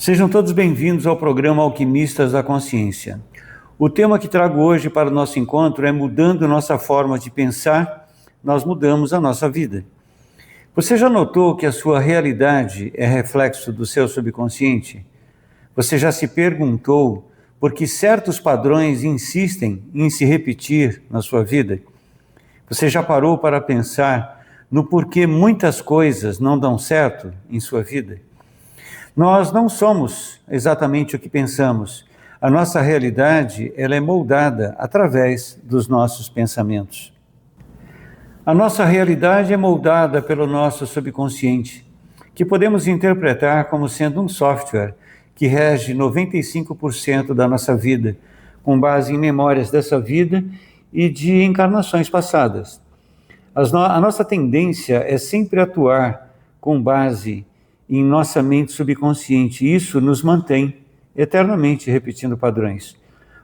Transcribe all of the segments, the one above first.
Sejam todos bem-vindos ao programa Alquimistas da Consciência. O tema que trago hoje para o nosso encontro é mudando nossa forma de pensar, nós mudamos a nossa vida. Você já notou que a sua realidade é reflexo do seu subconsciente? Você já se perguntou por que certos padrões insistem em se repetir na sua vida? Você já parou para pensar no porquê muitas coisas não dão certo em sua vida? Nós não somos exatamente o que pensamos. A nossa realidade, ela é moldada através dos nossos pensamentos. A nossa realidade é moldada pelo nosso subconsciente, que podemos interpretar como sendo um software que rege 95% da nossa vida, com base em memórias dessa vida e de encarnações passadas. A nossa tendência é sempre atuar com base em nossa mente subconsciente. Isso nos mantém eternamente repetindo padrões,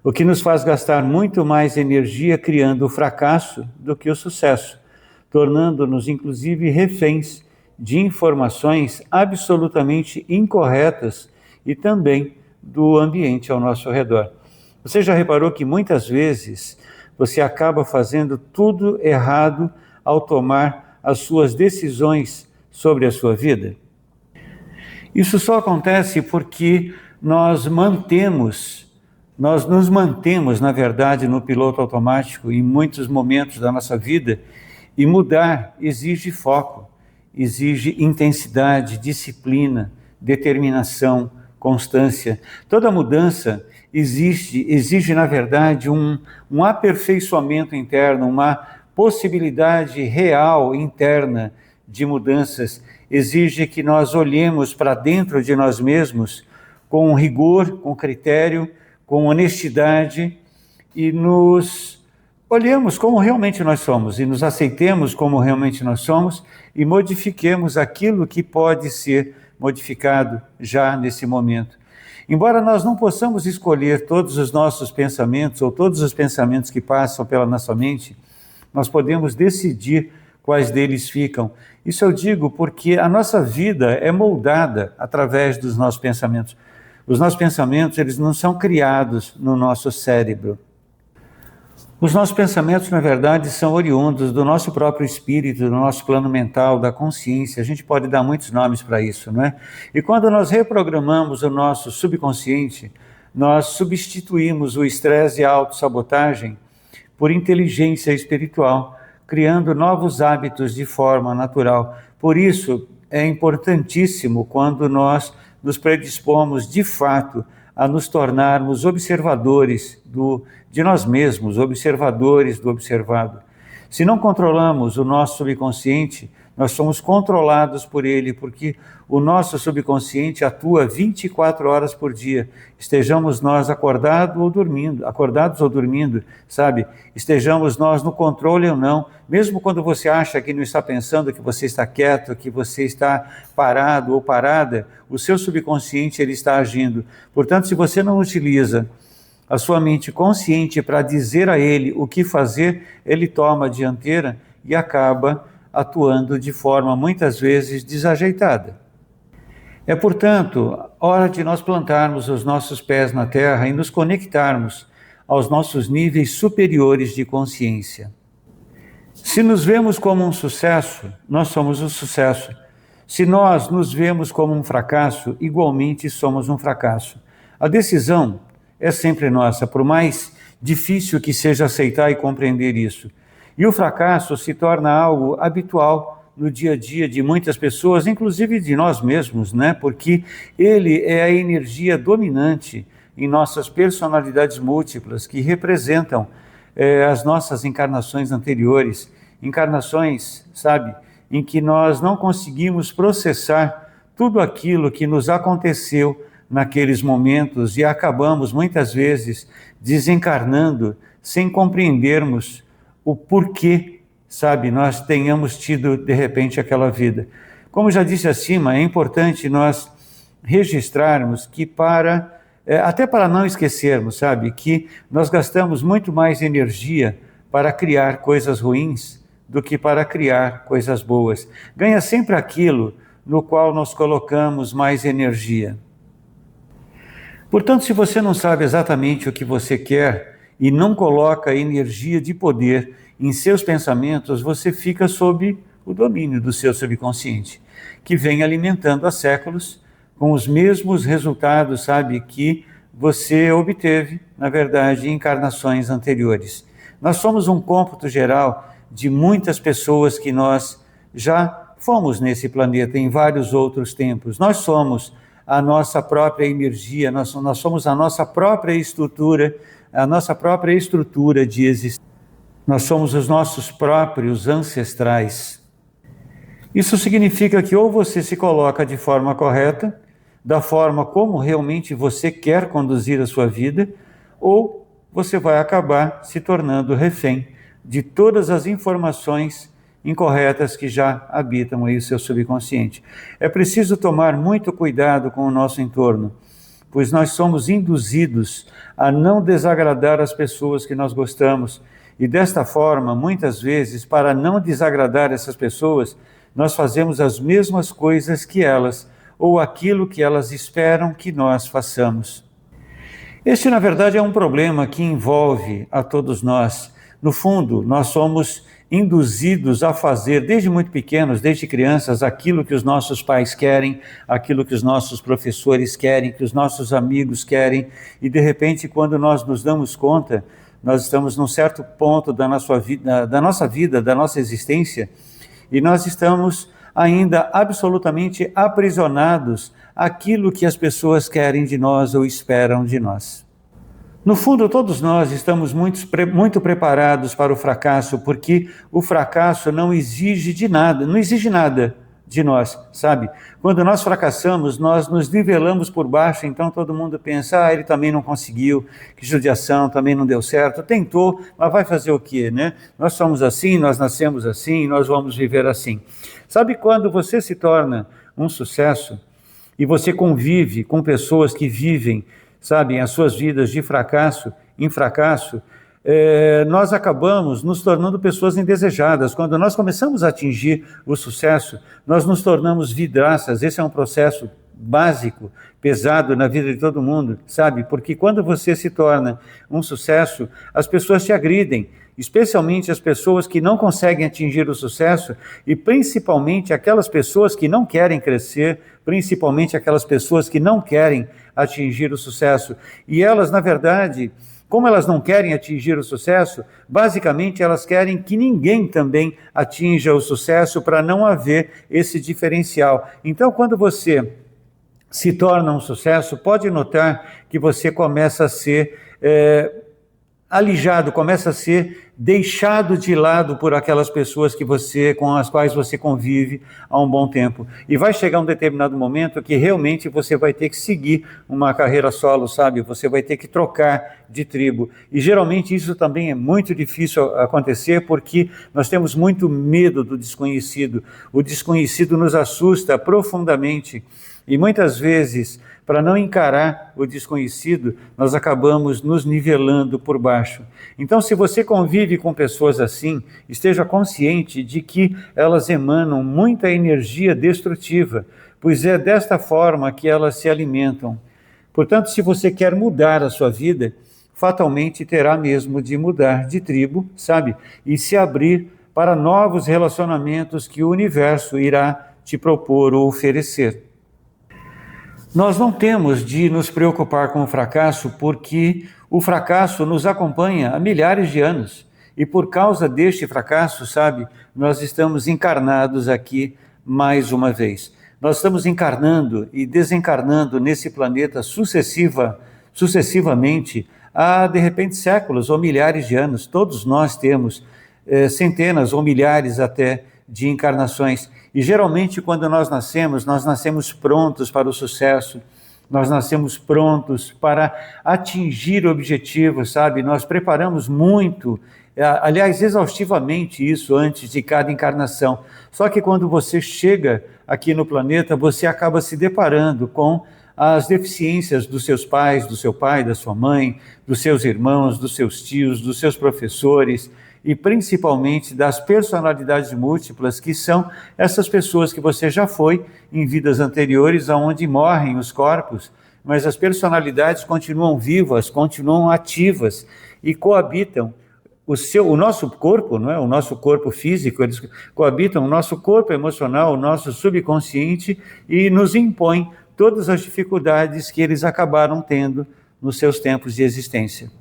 o que nos faz gastar muito mais energia criando o fracasso do que o sucesso, tornando-nos inclusive reféns de informações absolutamente incorretas e também do ambiente ao nosso redor. Você já reparou que muitas vezes você acaba fazendo tudo errado ao tomar as suas decisões sobre a sua vida? Isso só acontece porque nós nos mantemos, na verdade, no piloto automático em muitos momentos da nossa vida, e mudar exige foco, exige intensidade, disciplina, determinação, constância. Toda mudança exige, na verdade, um aperfeiçoamento interno, uma possibilidade real interna de mudanças. Exige que nós olhemos para dentro de nós mesmos com rigor, com critério, com honestidade e nos olhemos como realmente nós somos e nos aceitemos como realmente nós somos e modifiquemos aquilo que pode ser modificado já nesse momento. Embora nós não possamos escolher todos os nossos pensamentos ou todos os pensamentos que passam pela nossa mente, nós podemos decidir quais deles ficam. Isso eu digo porque a nossa vida é moldada através dos nossos pensamentos. Os nossos pensamentos, eles não são criados no nosso cérebro. Os nossos pensamentos, na verdade, são oriundos do nosso próprio espírito, do nosso plano mental, da consciência. A gente pode dar muitos nomes para isso, não é? E quando nós reprogramamos o nosso subconsciente, nós substituímos o estresse e a autossabotagem por inteligência espiritual, criando novos hábitos de forma natural. Por isso, é importantíssimo quando nós nos predispomos, de fato, a nos tornarmos observadores de nós mesmos, observadores do observado. Se não controlamos o nosso subconsciente, nós somos controlados por ele, porque o nosso subconsciente atua 24 horas por dia. Estejamos nós acordados ou dormindo, sabe? Estejamos nós no controle ou não. Mesmo quando você acha que não está pensando, que você está quieto, que você está parado ou parada, o seu subconsciente ele está agindo. Portanto, se você não utiliza a sua mente consciente para dizer a ele o que fazer, ele toma a dianteira e acaba atuando de forma muitas vezes desajeitada. É, portanto, hora de nós plantarmos os nossos pés na terra e nos conectarmos aos nossos níveis superiores de consciência. Se nos vemos como um sucesso, nós somos um sucesso. Se nós nos vemos como um fracasso, igualmente somos um fracasso. A decisão é sempre nossa, por mais difícil que seja aceitar e compreender isso. E o fracasso se torna algo habitual no dia a dia de muitas pessoas, inclusive de nós mesmos, né? Porque ele é a energia dominante em nossas personalidades múltiplas, que representam as nossas encarnações anteriores, encarnações, sabe, em que nós não conseguimos processar tudo aquilo que nos aconteceu naqueles momentos e acabamos muitas vezes desencarnando sem compreendermos o porquê, sabe, nós tenhamos tido de repente aquela vida. Como já disse acima, é importante nós registrarmos que até para não esquecermos, sabe, que nós gastamos muito mais energia para criar coisas ruins do que para criar coisas boas. Ganha sempre aquilo no qual nós colocamos mais energia. Portanto, se você não sabe exatamente o que você quer e não coloca energia de poder em seus pensamentos, você fica sob o domínio do seu subconsciente, que vem alimentando há séculos com os mesmos resultados, sabe, que você obteve, na verdade, em encarnações anteriores. Nós somos um cômputo geral de muitas pessoas que nós já fomos nesse planeta em vários outros tempos. Nós somos a nossa própria energia, nós somos a nossa própria estrutura de existência. Nós somos os nossos próprios ancestrais. Isso significa que ou você se coloca de forma correta, da forma como realmente você quer conduzir a sua vida, ou você vai acabar se tornando refém de todas as informações incorretas que já habitam aí o seu subconsciente. É preciso tomar muito cuidado com o nosso entorno, pois nós somos induzidos a não desagradar as pessoas que nós gostamos, e desta forma, muitas vezes, para não desagradar essas pessoas, nós fazemos as mesmas coisas que elas, ou aquilo que elas esperam que nós façamos. Este, na verdade, é um problema que envolve a todos nós. No fundo, nós somos induzidos a fazer, desde muito pequenos, desde crianças, aquilo que os nossos pais querem, aquilo que os nossos professores querem, que os nossos amigos querem, e de repente, quando nós nos damos conta, nós estamos num certo ponto da nossa vida, da nossa existência, e nós estamos ainda absolutamente aprisionados àquilo que as pessoas querem de nós ou esperam de nós. No fundo, todos nós estamos muito preparados para o fracasso, porque o fracasso não exige nada de nós, sabe? Quando nós fracassamos, nós nos nivelamos por baixo, então todo mundo pensa, ele também não conseguiu, que judiação, também não deu certo, tentou, mas vai fazer o quê, né? Nós somos assim, nós nascemos assim, nós vamos viver assim. Sabe quando você se torna um sucesso e você convive com pessoas que vivem, sabem, as suas vidas de fracasso em fracasso, nós acabamos nos tornando pessoas indesejadas. Quando nós começamos a atingir o sucesso, nós nos tornamos vidraças. Esse é um processo básico, pesado na vida de todo mundo, sabe? Porque quando você se torna um sucesso, as pessoas te agridem, especialmente as pessoas que não conseguem atingir o sucesso e principalmente aquelas pessoas que não querem crescer, principalmente aquelas pessoas que não querem atingir o sucesso. E elas, na verdade, como elas não querem atingir o sucesso, basicamente elas querem que ninguém também atinja o sucesso para não haver esse diferencial. Então, quando você se torna um sucesso, pode notar que você começa a ser alijado, começa a ser deixado de lado por aquelas pessoas com as quais você convive há um bom tempo. E vai chegar um determinado momento que realmente você vai ter que seguir uma carreira solo, sabe? Você vai ter que trocar de tribo. E geralmente isso também é muito difícil acontecer porque nós temos muito medo do desconhecido. O desconhecido nos assusta profundamente. E muitas vezes, para não encarar o desconhecido, nós acabamos nos nivelando por baixo. Então, se você convive com pessoas assim, esteja consciente de que elas emanam muita energia destrutiva, pois é desta forma que elas se alimentam. Portanto, se você quer mudar a sua vida, fatalmente terá mesmo de mudar de tribo, sabe? E se abrir para novos relacionamentos que o universo irá te propor ou oferecer. Nós não temos de nos preocupar com o fracasso porque o fracasso nos acompanha há milhares de anos. E por causa deste fracasso, sabe, nós estamos encarnados aqui mais uma vez. Nós estamos encarnando e desencarnando nesse planeta sucessivamente há, de repente, séculos ou milhares de anos. Todos nós temos centenas ou milhares até de encarnações. E geralmente quando nós nascemos prontos para o sucesso, nós nascemos prontos para atingir objetivos, sabe? Nós preparamos muito, aliás, exaustivamente isso antes de cada encarnação. Só que quando você chega aqui no planeta, você acaba se deparando com as deficiências dos seus pais, do seu pai, da sua mãe, dos seus irmãos, dos seus tios, dos seus professores, e principalmente das personalidades múltiplas, que são essas pessoas que você já foi em vidas anteriores, onde morrem os corpos, mas as personalidades continuam vivas, continuam ativas e coabitam o nosso corpo, não é? O nosso corpo físico, eles coabitam o nosso corpo emocional, o nosso subconsciente e nos impõem todas as dificuldades que eles acabaram tendo nos seus tempos de existência.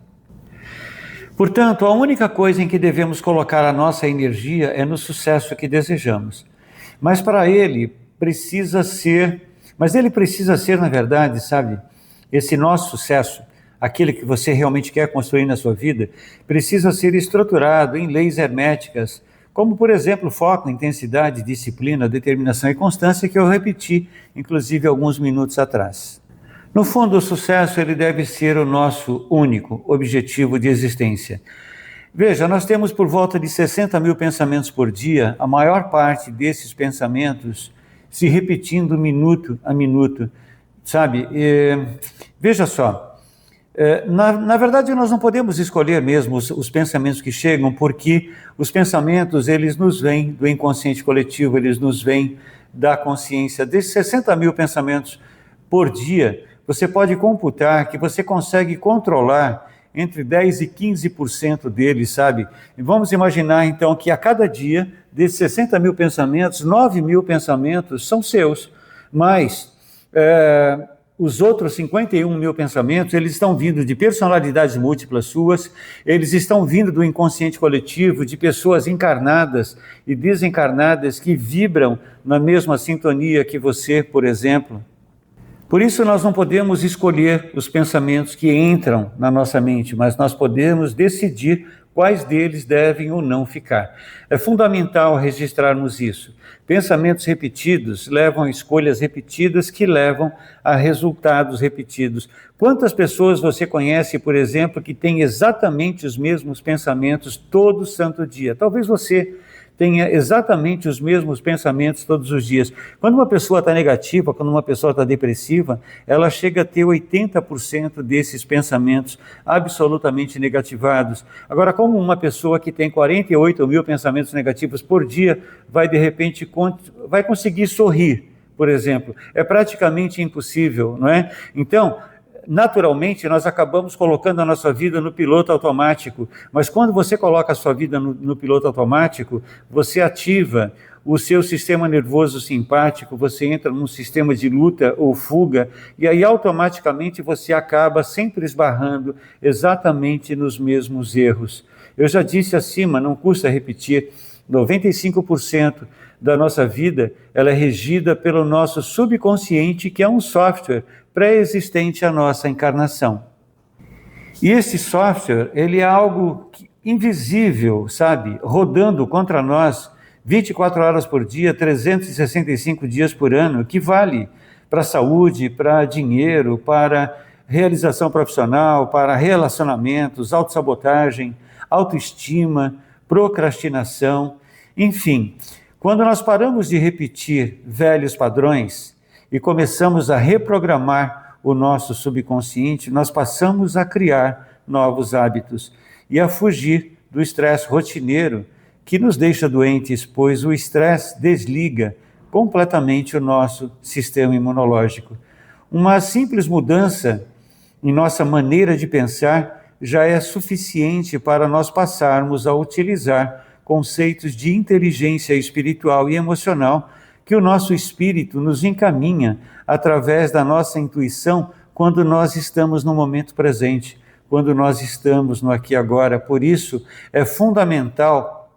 Portanto, a única coisa em que devemos colocar a nossa energia é no sucesso que desejamos. Mas ele precisa ser, na verdade, sabe, esse nosso sucesso, aquele que você realmente quer construir na sua vida, precisa ser estruturado em leis herméticas, como, por exemplo, foco, intensidade, disciplina, determinação e constância, que eu repeti, inclusive, alguns minutos atrás. No fundo, o sucesso ele deve ser o nosso único objetivo de existência. Veja, nós temos por volta de 60 mil pensamentos por dia, a maior parte desses pensamentos se repetindo minuto a minuto, sabe? Veja só, na verdade nós não podemos escolher mesmo os pensamentos que chegam, porque os pensamentos eles nos vêm do inconsciente coletivo, eles nos vêm da consciência. Desses 60 mil pensamentos por dia, você pode computar que você consegue controlar entre 10% e 15% deles, sabe? E vamos imaginar, então, que a cada dia, desses 60 mil pensamentos, 9 mil pensamentos são seus, mas os outros 51 mil pensamentos, eles estão vindo de personalidades múltiplas suas, eles estão vindo do inconsciente coletivo, de pessoas encarnadas e desencarnadas que vibram na mesma sintonia que você, por exemplo. Por isso nós não podemos escolher os pensamentos que entram na nossa mente, mas nós podemos decidir quais deles devem ou não ficar. É fundamental registrarmos isso. Pensamentos repetidos levam a escolhas repetidas que levam a resultados repetidos. Quantas pessoas você conhece, por exemplo, que têm exatamente os mesmos pensamentos todo santo dia? Talvez você tenha exatamente os mesmos pensamentos todos os dias. Quando uma pessoa está negativa, quando uma pessoa está depressiva, ela chega a ter 80% desses pensamentos absolutamente negativados. Agora, como uma pessoa que tem 48 mil pensamentos negativos por dia, vai de repente vai conseguir sorrir, por exemplo? É praticamente impossível, não é? Então, naturalmente, nós acabamos colocando a nossa vida no piloto automático, mas quando você coloca a sua vida no piloto automático, você ativa o seu sistema nervoso simpático, você entra num sistema de luta ou fuga, e aí automaticamente você acaba sempre esbarrando exatamente nos mesmos erros. Eu já disse acima, não custa repetir, 95% da nossa vida, ela é regida pelo nosso subconsciente, que é um software pré-existente à nossa encarnação. E esse software, ele é algo invisível, sabe? Rodando contra nós 24 horas por dia, 365 dias por ano, que vale para a saúde, para dinheiro, para realização profissional, para relacionamentos, autossabotagem, autoestima, procrastinação, enfim. Quando nós paramos de repetir velhos padrões e começamos a reprogramar o nosso subconsciente, nós passamos a criar novos hábitos e a fugir do estresse rotineiro que nos deixa doentes, pois o estresse desliga completamente o nosso sistema imunológico. Uma simples mudança em nossa maneira de pensar já é suficiente para nós passarmos a utilizar conceitos de inteligência espiritual e emocional que o nosso espírito nos encaminha através da nossa intuição quando nós estamos no momento presente, quando nós estamos no aqui e agora. Por isso, é fundamental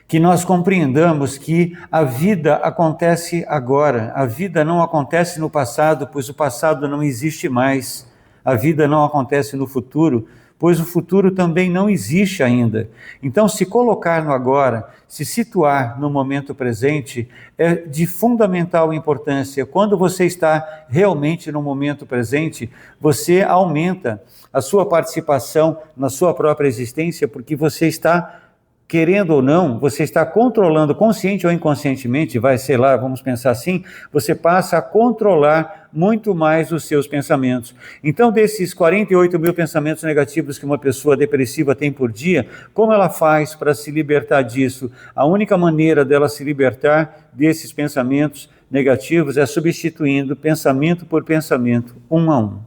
que nós compreendamos que a vida acontece agora, a vida não acontece no passado, pois o passado não existe mais, a vida não acontece no futuro, pois o futuro também não existe ainda. Então, se colocar no agora, se situar no momento presente, é de fundamental importância. Quando você está realmente no momento presente, você aumenta a sua participação na sua própria existência, porque você está, querendo ou não, você está controlando, consciente ou inconscientemente, vamos pensar assim, você passa a controlar muito mais os seus pensamentos. Então, desses 48 mil pensamentos negativos que uma pessoa depressiva tem por dia, como ela faz para se libertar disso? A única maneira dela se libertar desses pensamentos negativos é substituindo pensamento por pensamento, um a um.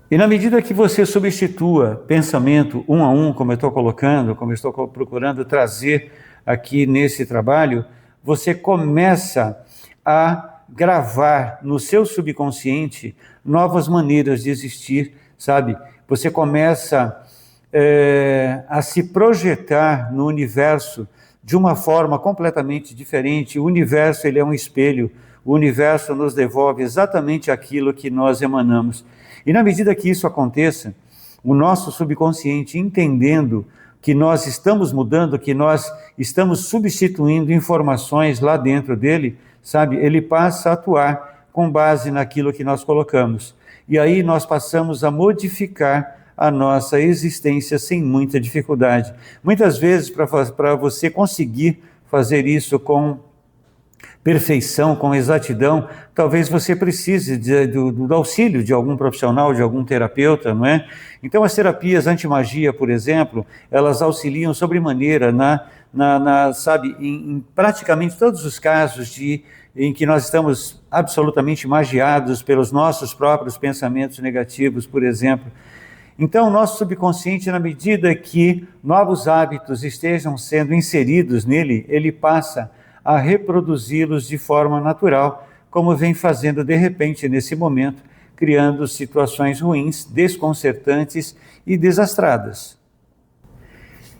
E na medida que você substitua pensamento um a um, como eu estou colocando, como eu estou procurando trazer aqui nesse trabalho, você começa a gravar no seu subconsciente novas maneiras de existir, sabe? Você começa a se projetar no universo de uma forma completamente diferente. O universo, ele é um espelho. O universo nos devolve exatamente aquilo que nós emanamos. E na medida que isso aconteça, o nosso subconsciente, entendendo que nós estamos mudando, que nós estamos substituindo informações lá dentro dele, sabe, ele passa a atuar com base naquilo que nós colocamos. E aí nós passamos a modificar a nossa existência sem muita dificuldade. Muitas vezes, para você conseguir fazer isso com perfeição, com exatidão, talvez você precise do auxílio de algum profissional, de algum terapeuta, não é? Então, as terapias anti-magia, por exemplo, elas auxiliam sobremaneira sabe, em praticamente todos os casos em que nós estamos absolutamente magiados pelos nossos próprios pensamentos negativos, por exemplo. Então, o nosso subconsciente, na medida que novos hábitos estejam sendo inseridos nele, ele passa a reproduzi-los de forma natural, como vem fazendo de repente nesse momento, criando situações ruins, desconcertantes e desastradas.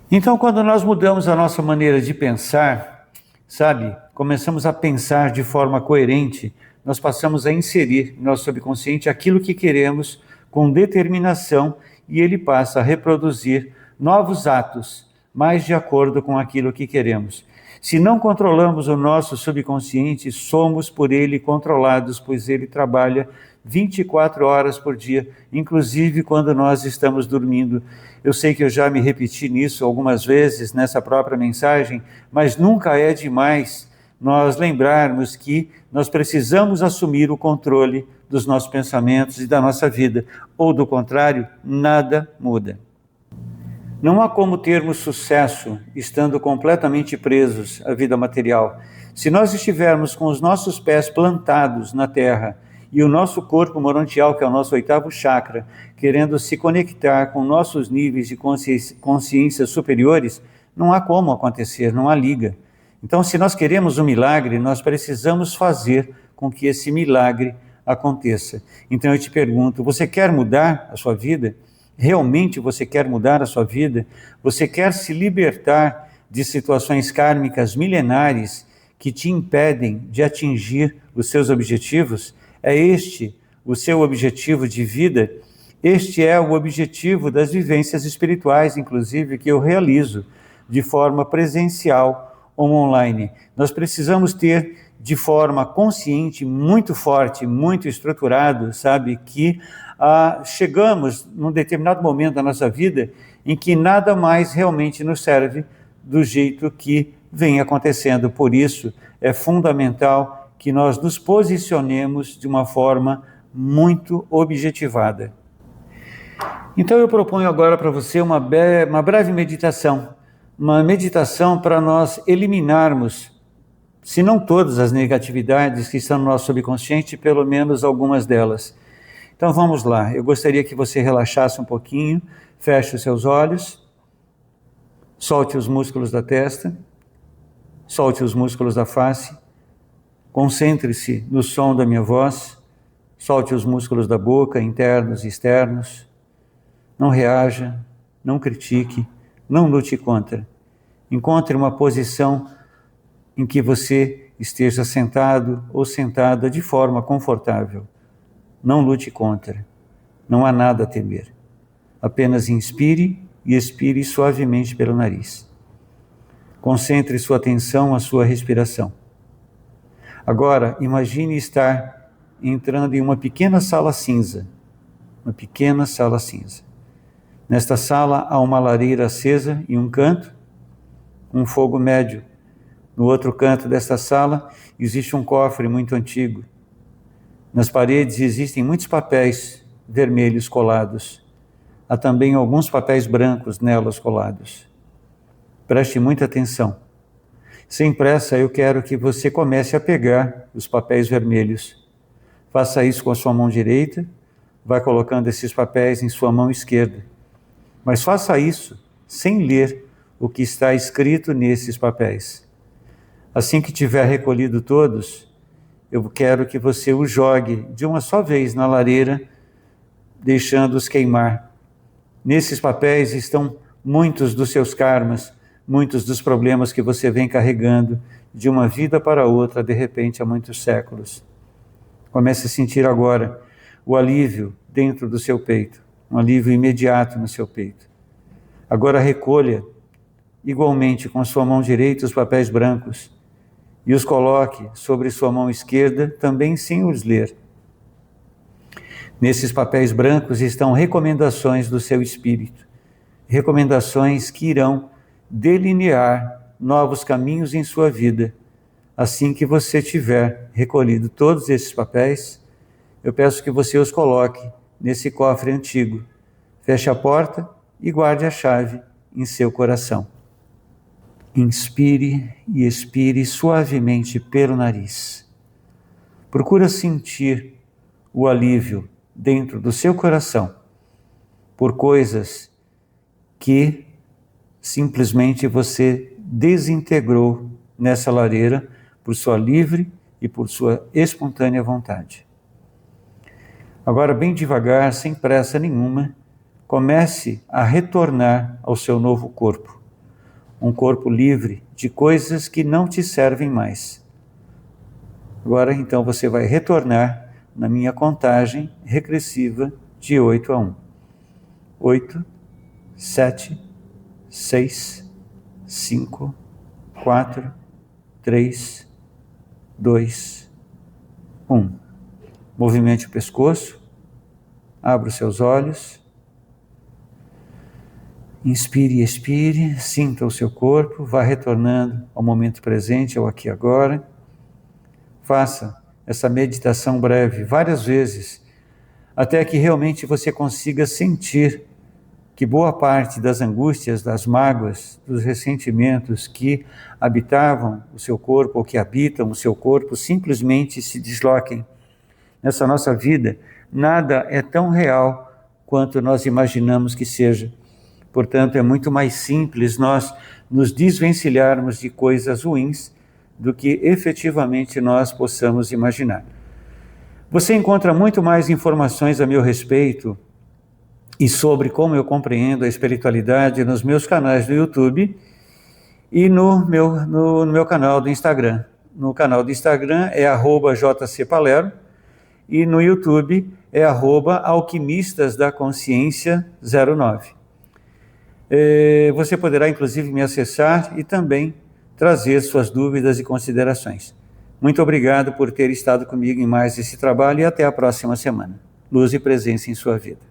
Então, quando nós mudamos a nossa maneira de pensar, sabe, começamos a pensar de forma coerente, nós passamos a inserir no nosso subconsciente aquilo que queremos com determinação e ele passa a reproduzir novos atos, mais de acordo com aquilo que queremos. Se não controlamos o nosso subconsciente, somos por ele controlados, pois ele trabalha 24 horas por dia, inclusive quando nós estamos dormindo. Eu sei que eu já me repeti nisso algumas vezes nessa própria mensagem, mas nunca é demais nós lembrarmos que nós precisamos assumir o controle dos nossos pensamentos e da nossa vida, ou do contrário, nada muda. Não há como termos sucesso estando completamente presos à vida material. Se nós estivermos com os nossos pés plantados na terra e o nosso corpo morontial, que é o nosso 8º chakra, querendo se conectar com nossos níveis de consciência superiores, não há como acontecer, não há liga. Então, se nós queremos um milagre, nós precisamos fazer com que esse milagre aconteça. Então eu te pergunto, você quer mudar a sua vida? Realmente você quer mudar a sua vida? Você quer se libertar de situações kármicas milenares que te impedem de atingir os seus objetivos? É este o seu objetivo de vida? Este é o objetivo das vivências espirituais, inclusive, que eu realizo de forma presencial ou online. Nós precisamos ter de forma consciente, muito forte, muito estruturado, sabe, que chegamos num determinado momento da nossa vida em que nada mais realmente nos serve do jeito que vem acontecendo. Por isso, é fundamental que nós nos posicionemos de uma forma muito objetivada. Então eu proponho agora para você uma breve meditação, uma meditação para nós eliminarmos, se não todas as negatividades que estão no nosso subconsciente, pelo menos algumas delas. Então vamos lá, eu gostaria que você relaxasse um pouquinho, feche os seus olhos, solte os músculos da testa, solte os músculos da face, concentre-se no som da minha voz, solte os músculos da boca, internos e externos, não reaja, não critique, não lute contra. Encontre uma posição em que você esteja sentado ou sentada de forma confortável. Não lute contra, não há nada a temer. Apenas inspire e expire suavemente pelo nariz. Concentre sua atenção à sua respiração. Agora, imagine estar entrando em uma pequena sala cinza. Uma pequena sala cinza. Nesta sala há uma lareira acesa em um canto, um fogo médio. No outro canto desta sala existe um cofre muito antigo. Nas paredes existem muitos papéis vermelhos colados. Há também alguns papéis brancos nelas colados. Preste muita atenção. Sem pressa, eu quero que você comece a pegar os papéis vermelhos. Faça isso com a sua mão direita, vai colocando esses papéis em sua mão esquerda. Mas faça isso sem ler o que está escrito nesses papéis. Assim que tiver recolhido todos, eu quero que você os jogue de uma só vez na lareira, deixando-os queimar. Nesses papéis estão muitos dos seus karmas, muitos dos problemas que você vem carregando de uma vida para outra, de repente, há muitos séculos. Comece a sentir agora o alívio dentro do seu peito, um alívio imediato no seu peito. Agora recolha, igualmente com a sua mão direita, os papéis brancos e os coloque sobre sua mão esquerda, também sem os ler. Nesses papéis brancos estão recomendações do seu espírito, recomendações que irão delinear novos caminhos em sua vida. Assim que você tiver recolhido todos esses papéis, eu peço que você os coloque nesse cofre antigo. Feche a porta e guarde a chave em seu coração. Inspire e expire suavemente pelo nariz. Procura sentir o alívio dentro do seu coração por coisas que simplesmente você desintegrou nessa lareira por sua livre e por sua espontânea vontade. Agora, bem devagar, sem pressa nenhuma, comece a retornar ao seu novo corpo. Um corpo livre de coisas que não te servem mais. Agora, então, você vai retornar na minha contagem regressiva de 8 a 1. 8, 7, 6, 5, 4, 3, 2, 1. Movimente o pescoço, abra os seus olhos, inspire e expire, sinta o seu corpo, vá retornando ao momento presente, ao aqui e agora. Faça essa meditação breve várias vezes, até que realmente você consiga sentir que boa parte das angústias, das mágoas, dos ressentimentos que habitavam o seu corpo ou que habitam o seu corpo simplesmente se desloquem. Nessa nossa vida, nada é tão real quanto nós imaginamos que seja. Portanto, é muito mais simples nós nos desvencilharmos de coisas ruins do que efetivamente nós possamos imaginar. Você encontra muito mais informações a meu respeito e sobre como eu compreendo a espiritualidade nos meus canais do YouTube e no meu canal do Instagram. No canal do Instagram é @jcpalermo e no YouTube é @alquimistasdaconsciência09. Você poderá inclusive me acessar e também trazer suas dúvidas e considerações. Muito obrigado por ter estado comigo em mais esse trabalho e até a próxima semana. Luz e presença em sua vida.